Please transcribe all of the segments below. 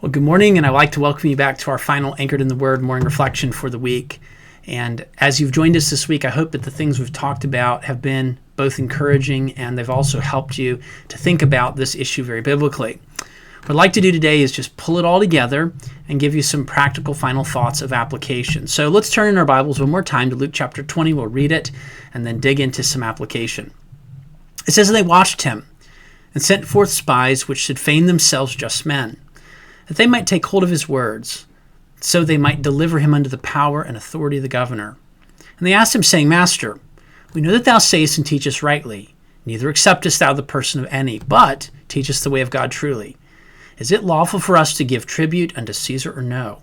Well, good morning, and I'd like to welcome you back to our final Anchored in the Word morning reflection for the week. And as you've joined us this week, I hope that the things we've talked about have been both encouraging and they've also helped you to think about this issue very biblically. What I'd like to do today is just pull it all together and give you some practical final thoughts of application. So let's turn in our Bibles one more time to Luke chapter 20. We'll read it and then dig into some application. It says, "And they watched him and sent forth spies which should feign themselves just men, that they might take hold of his words, so they might deliver him unto the power and authority of the governor. And they asked him, saying, Master, we know that thou sayest and teachest rightly, neither acceptest thou the person of any, but teachest the way of God truly. Is it lawful for us to give tribute unto Caesar or no?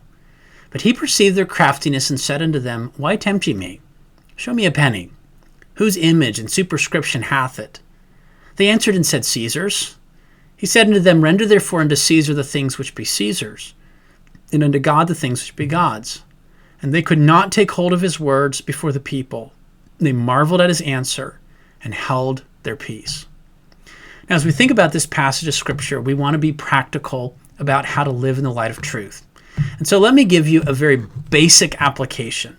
But he perceived their craftiness and said unto them, Why tempt ye me? Show me a penny. Whose image and superscription hath it? They answered and said, Caesar's. He said unto them, Render therefore unto Caesar the things which be Caesar's, and unto God the things which be God's. And they could not take hold of his words before the people. They marveled at his answer and held their peace." Now, as we think about this passage of Scripture, we want to be practical about how to live in the light of truth. And so let me give you a very basic application.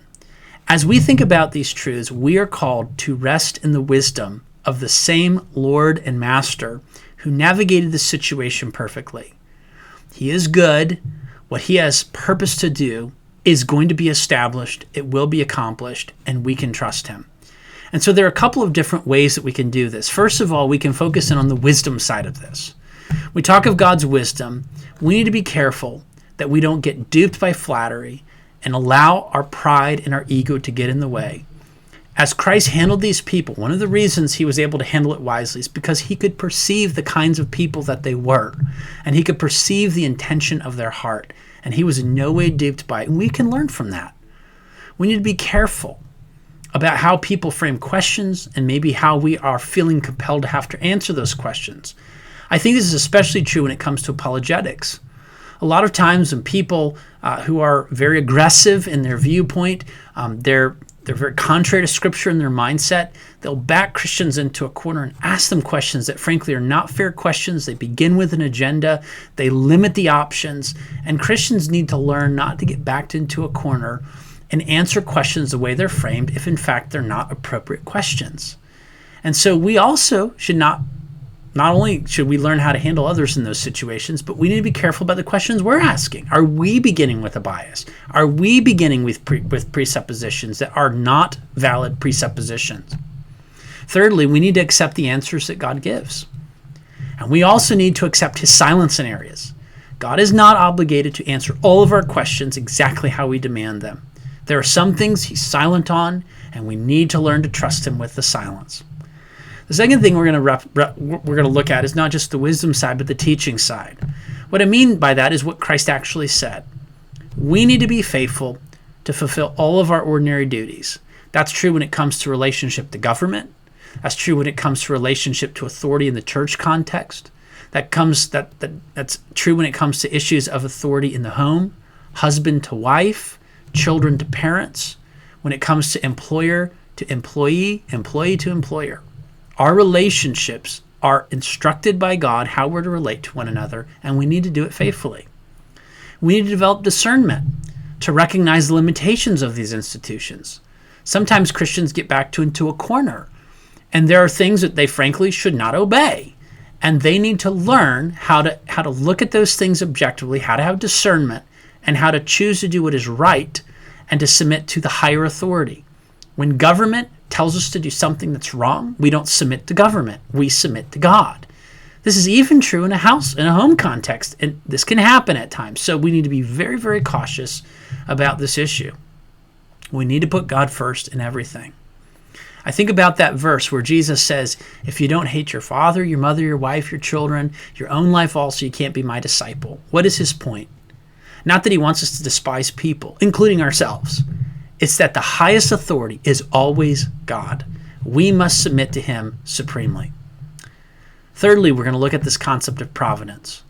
As we think about these truths, we are called to rest in the wisdom of the same Lord and Master who navigated the situation perfectly. He is good. What he has purpose to do is going to be established. It will be accomplished, and we can trust him. And so there are a couple of different ways that we can do this. First of all, we can focus in on the wisdom side of this. We talk of God's wisdom. We need to be careful that we don't get duped by flattery and allow our pride and our ego to get in the way. As Christ handled these people, one of the reasons he was able to handle it wisely is because he could perceive the kinds of people that they were, and he could perceive the intention of their heart, and he was in no way duped by it. And we can learn from that. We need to be careful about how people frame questions and maybe how we are feeling compelled to have to answer those questions. I think this is especially true when it comes to apologetics. A lot of times when people who are very aggressive in their viewpoint, they're very contrary to Scripture in their mindset, they'll back Christians into a corner and ask them questions that frankly are not fair questions. They begin with an agenda. They limit the options. And Christians need to learn not to get backed into a corner and answer questions the way they're framed if in fact they're not appropriate questions. And so we also should not only should we learn how to handle others in those situations, but we need to be careful about the questions we're asking. Are we beginning with a bias? Are we beginning with presuppositions that are not valid presuppositions? Thirdly, we need to accept the answers that God gives. And we also need to accept his silence in areas. God is not obligated to answer all of our questions exactly how we demand them. There are some things he's silent on, and we need to learn to trust him with the silence. The second thing we're going to look at is not just the wisdom side, but the teaching side. What I mean by that is what Christ actually said. We need to be faithful to fulfill all of our ordinary duties. That's true when it comes to relationship to government. That's true when it comes to relationship to authority in the church context. That's true when it comes to issues of authority in the home, husband to wife, children to parents, when it comes to employer to employee, employee to employer. Our relationships are instructed by God how we're to relate to one another, and we need to do it faithfully. We need to develop discernment to recognize the limitations of these institutions. Sometimes Christians get backed into a corner, and there are things that they frankly should not obey, and they need to learn how to look at those things objectively, how to have discernment, and how to choose to do what is right and to submit to the higher authority. When government tells us to do something that's wrong, we don't submit to government. We submit to God. This is even true in a home context, and this can happen at times. So we need to be very, very cautious about this issue. We need to put God first in everything. I think about that verse where Jesus says, if you don't hate your father, your mother, your wife, your children, your own life also, you can't be my disciple. What is his point? Not that he wants us to despise people, including ourselves. It's that the highest authority is always God. We must submit to him supremely. Thirdly, we're going to look at this concept of providence.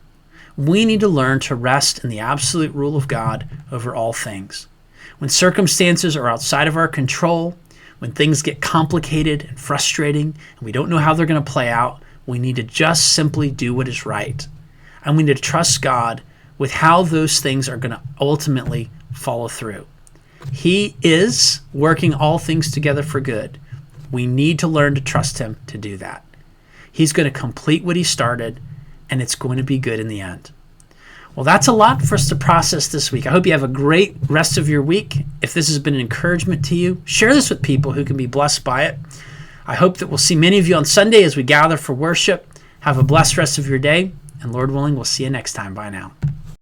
We need to learn to rest in the absolute rule of God over all things. When circumstances are outside of our control, when things get complicated and frustrating, and we don't know how they're going to play out, we need to just simply do what is right. And we need to trust God with how those things are going to ultimately follow through. He is working all things together for good. We need to learn to trust him to do that. He's going to complete what he started, and it's going to be good in the end. Well, that's a lot for us to process this week. I hope you have a great rest of your week. If this has been an encouragement to you, share this with people who can be blessed by it. I hope that we'll see many of you on Sunday as we gather for worship. Have a blessed rest of your day, and Lord willing, we'll see you next time. Bye now.